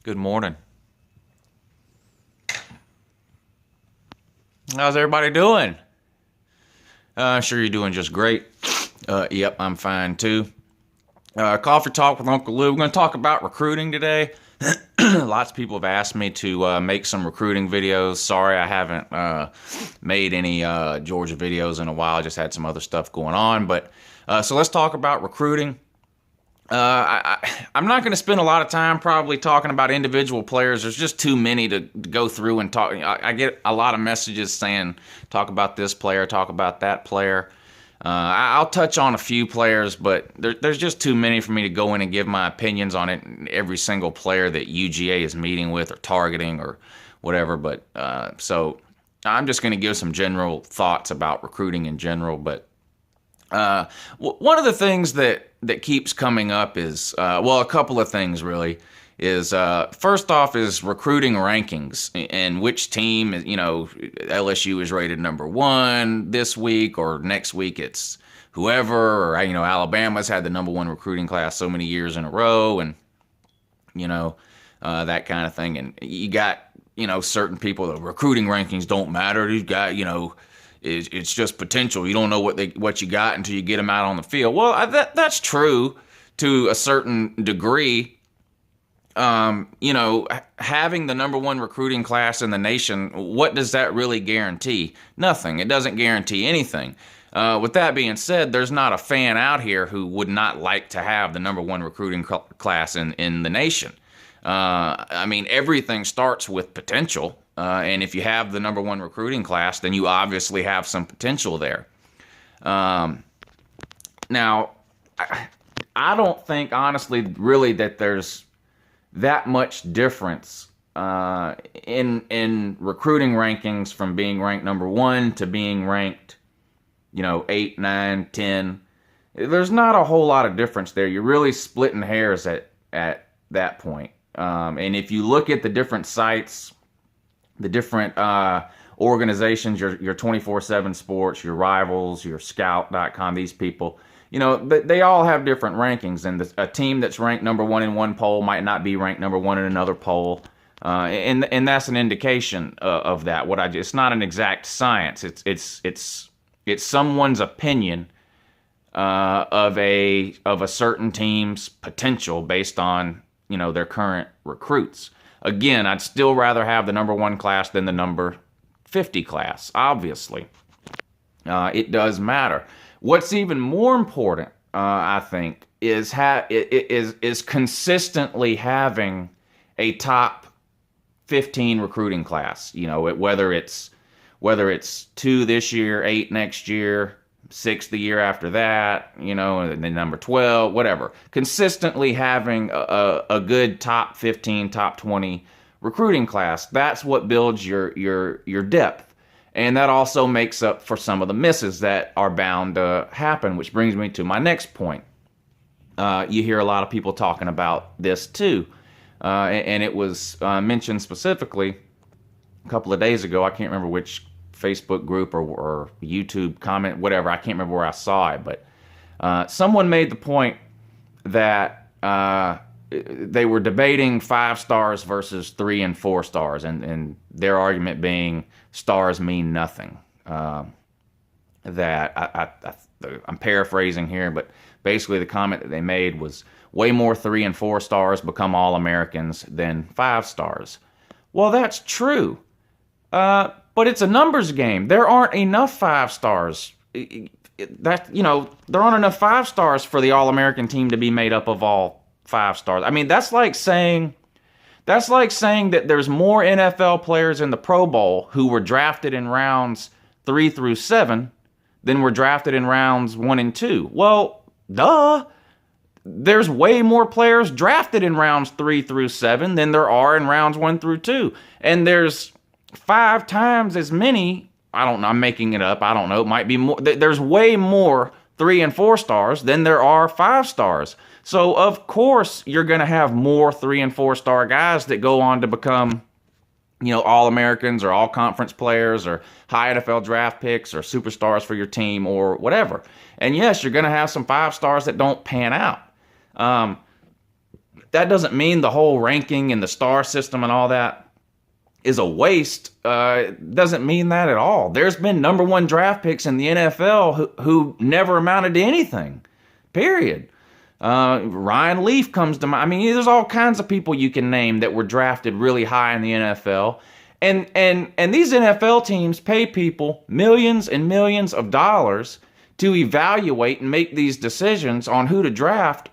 Good morning. How's everybody doing? Sure you're doing just great. Yep, I'm fine too. Coffee Talk with Uncle Lou. We're going to talk about recruiting today. Lots of people have asked me to make some recruiting videos. Sorry I haven't made any Georgia videos in a while. I just had some other stuff going on. But so let's talk about recruiting. I'm not going to spend a lot of time probably talking about individual players. There's just too many to go through and talk. I get a lot of messages saying, talk about this player, talk about that player. I'll touch on a few players, but there's just too many for me to go in and give my opinions on it. Every single player that UGA is meeting with or targeting or whatever. But so I'm just going to give some general thoughts about recruiting in general. But one of the things that keeps coming up is, a couple of things really, is first off is recruiting rankings and which team, LSU is rated number 1 this week or next week it's whoever, or, Alabama's had the number 1 recruiting class so many years in a row and, that kind of thing. And you got, certain people, the recruiting rankings don't matter. You got, it's just potential. You don't know what you got until you get them out on the field. Well, that's true to a certain degree. Having the number 1 recruiting class in the nation, what does that really guarantee? Nothing. It doesn't guarantee anything. With that being said, there's not a fan out here who would not like to have the number 1 recruiting class in the nation. Everything starts with potential. And if you have the number 1 recruiting class, then you obviously have some potential there. Now, I don't think, honestly, really, that there's that much difference in recruiting rankings from being ranked number 1 to being ranked, 8, 9, 10. There's not a whole lot of difference there. You're really splitting hairs at that point. And if you look at the different sites, the different organizations, your 24/7 Sports, your Rivals, your Scout.com, these people, they all have different rankings. And a team that's ranked number 1 in one poll might not be ranked number 1 in another poll. And that's an indication of that. It's not an exact science. It's someone's opinion of a certain team's potential based on, their current recruits. Again, I'd still rather have the number 1 class than the number 50 class, obviously. It does matter. What's even more important, I think, is consistently having a top 15 recruiting class. Whether it's 2 this year, 8 next year, 6 the year after that, and then number 12, whatever. Consistently having a good top 15, top 20 recruiting class. That's what builds your depth. And that also makes up for some of the misses that are bound to happen, which brings me to my next point. You hear a lot of people talking about this too. And it was mentioned specifically a couple of days ago. I can't remember which Facebook group or YouTube comment, whatever. I can't remember where I saw it, but someone made the point that they were debating 5 stars versus 3 and 4 stars, and their argument being stars mean nothing. I'm paraphrasing here, but basically the comment that they made was way more 3 and 4 stars become All-Americans than 5 stars. Well, that's true. But it's a numbers game. There aren't enough 5 stars. There aren't enough 5 stars for the All-American team to be made up of all 5 stars. That's like saying that there's more NFL players in the Pro Bowl who were drafted in rounds 3 through 7 than were drafted in rounds 1 and 2. Well, duh. There's way more players drafted in rounds 3 through 7 than there are in rounds 1 through 2. And there's 5 times as many, I don't know, I'm making it up, I don't know, it might be more, there's way more 3 and 4 stars than there are 5 stars. So, of course, you're going to have more 3 and 4 star guys that go on to become, All-Americans or All-Conference players or high NFL draft picks or superstars for your team or whatever. And yes, you're going to have some 5 stars that don't pan out. that doesn't mean the whole ranking and the star system and all that is a waste. Doesn't mean that at all. There's been number one draft picks in the NFL who never amounted to anything, period. Ryan Leaf comes to mind. I mean, there's all kinds of people you can name that were drafted really high in the NFL. And these NFL teams pay people millions and millions of dollars to evaluate and make these decisions on who to draft,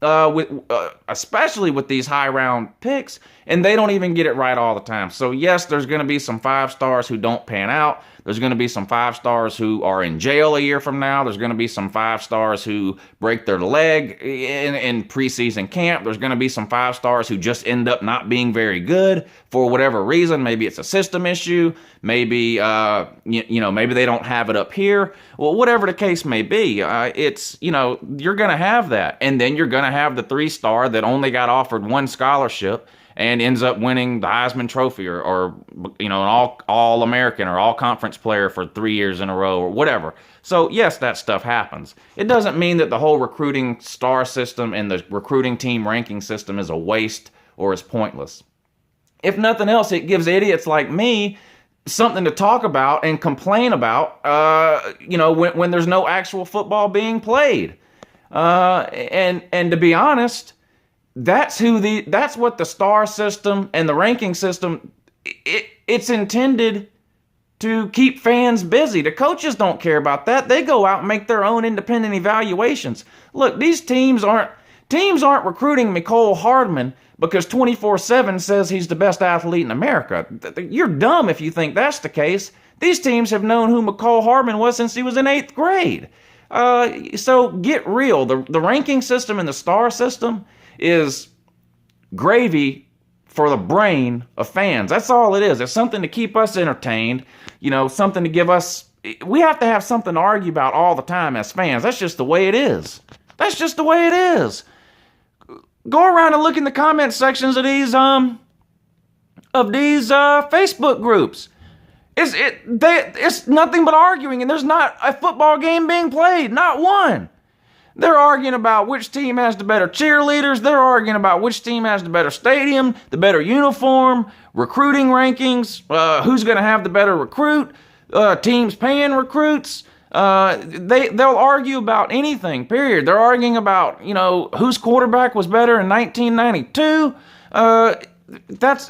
especially with these high round picks, and they don't even get it right all the time. So yes, there's going to be some 5 stars who don't pan out. There's going to be some 5 stars who are in jail a year from now. There's going to be some 5 stars who break their leg in preseason camp. There's going to be some 5 stars who just end up not being very good for whatever reason. Maybe it's a system issue. Maybe maybe they don't have it up here. Well, whatever the case may be, you're going to have that, and then you're going to have the 3-star that only got offered 1 scholarship and ends up winning the Heisman Trophy or an all-American or all-conference player for 3 years in a row or whatever. So, yes, that stuff happens. It doesn't mean that the whole recruiting star system and the recruiting team ranking system is a waste or is pointless. If nothing else, it gives idiots like me something to talk about and complain about, when there's no actual football being played. And to be honest, that's what the star system and the ranking system, it's intended to keep fans busy. The coaches don't care about that. They go out and make their own independent evaluations. Look, these teams aren't recruiting Mecole Hardman because 24/7 says he's the best athlete in America. You're dumb if you think that's the case. These teams have known who Mecole Hardman was since he was in 8th grade. So get real. The ranking system and the star system is gravy for the brain of fans. That's all it is. It's something to keep us entertained, something to give us... We have to have something to argue about all the time as fans. That's just the way it is. That's just the way it is. Go around and look in the comment sections of these Facebook groups. It's nothing but arguing, and there's not a football game being played. Not one. They're arguing about which team has the better cheerleaders. They're arguing about which team has the better stadium, the better uniform, recruiting rankings, who's going to have the better recruit, teams paying recruits. They'll argue about anything, period. They're arguing about, whose quarterback was better in 1992.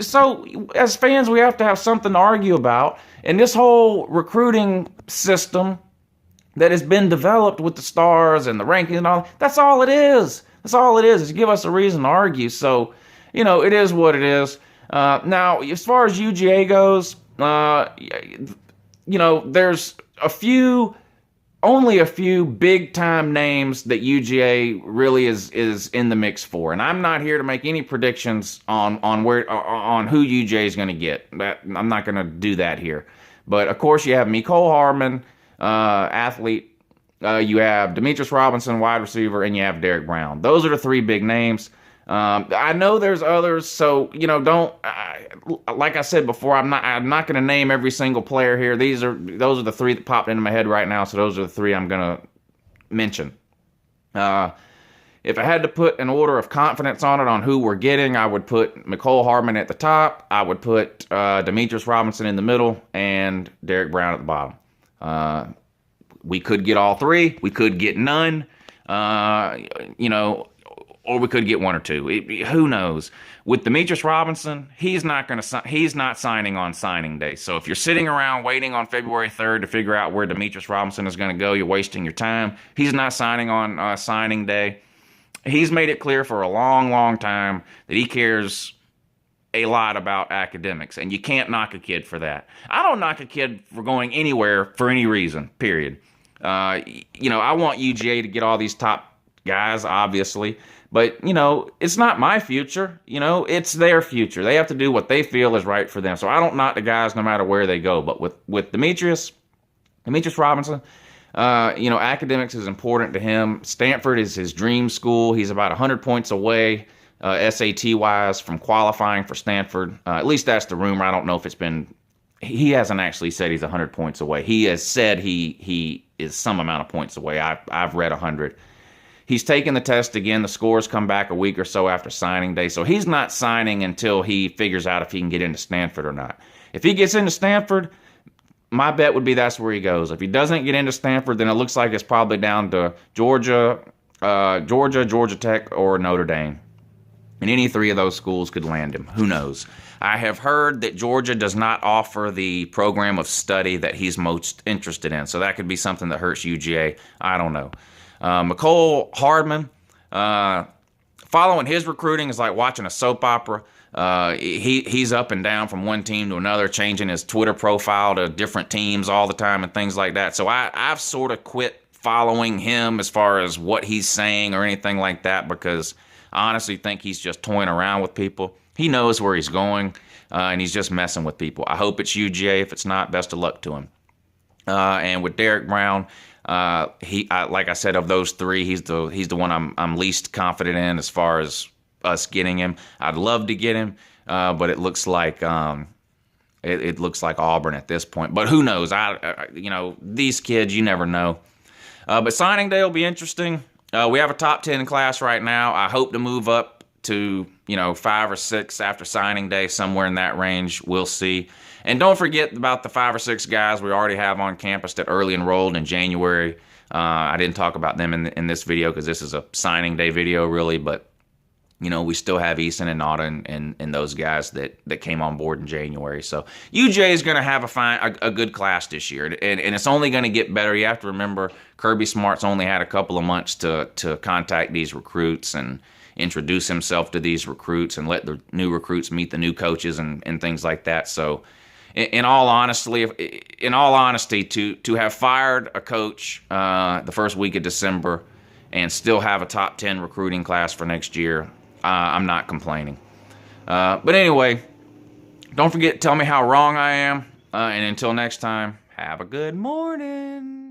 So as fans, we have to have something to argue about. And this whole recruiting system that has been developed with the stars and the ranking and all, that's all it is. That's all it is to give us a reason to argue. So, it is what it is. Now, as far as UGA goes, there's only a few big-time names that UGA really is in the mix for. And I'm not here to make any predictions on who UGA is going to get. I'm not going to do that here. But, of course, you have Mecole Hardman, athlete. You have Demetrius Robinson, wide receiver, and you have Derek Brown. Those are the 3 big names. I know there's others, so like I said before, I'm not going to name every single player here. Those are the 3 that popped into my head right now, so those are the 3 I'm going to mention. If I had to put an order of confidence on it on who we're getting, I would put Mecole Hardman at the top. I would put Demetrius Robinson in the middle and Derek Brown at the bottom. We could get all 3. We could get none. Or we could get 1 or 2. Who knows? With Demetrius Robinson, he's not signing on signing day. So if you're sitting around waiting on February 3rd to figure out where Demetrius Robinson is going to go, you're wasting your time. He's not signing on signing day. He's made it clear for a long, long time that he cares a lot about academics, and you can't knock a kid for that. I don't knock a kid for going anywhere for any reason, period. I want UGA to get all these top guys, obviously. But, it's not my future. It's their future. They have to do what they feel is right for them. So I don't knock the guys no matter where they go. But with Demetrius Robinson, academics is important to him. Stanford is his dream school. He's about 100 points away, SAT-wise, from qualifying for Stanford. At least that's the rumor. I don't know if it's been... He hasn't actually said he's 100 points away. He has said he is some amount of points away. I've read 100. He's taking the test again. The scores come back a week or so after signing day. So he's not signing until he figures out if he can get into Stanford or not. If he gets into Stanford, my bet would be that's where he goes. If he doesn't get into Stanford, then it looks like it's probably down to Georgia, Georgia Tech, or Notre Dame. And any three of those schools could land him. Who knows? I have heard that Georgia does not offer the program of study that he's most interested in. So that could be something that hurts UGA. I don't know. McCole Hardman, following his recruiting is like watching a soap opera. He's up and down from one team to another, changing his Twitter profile to different teams all the time and things like that. So I've sort of quit following him as far as what he's saying or anything like that, because I honestly think he's just toying around with people. He knows where he's going, and he's just messing with people. I hope it's UGA. If it's not, best of luck to him. And with Derek Brown, like I said, of those three, he's the one I'm least confident in as far as us getting him. I'd love to get him, but it looks like it looks like Auburn at this point. But who knows? These kids, you never know. But signing day will be interesting. We have a top 10 class right now. I hope to move up to 5 or 6 after signing day, somewhere in that range. We'll see. And don't forget about the 5 or 6 guys we already have on campus that early enrolled in January. I didn't talk about them in this video because this is a signing day video, really. But we still have Eason and Nada and those guys that came on board in January. So UJ is going to have a good class this year, and it's only going to get better. You have to remember Kirby Smart's only had a couple of months to contact these recruits and introduce himself to these recruits and let the new recruits meet the new coaches and things like that. So in all honesty, to have fired a coach the first week of December and still have a top 10 recruiting class for next year, I'm not complaining. But anyway, don't forget to tell me how wrong I am. And until next time, have a good morning.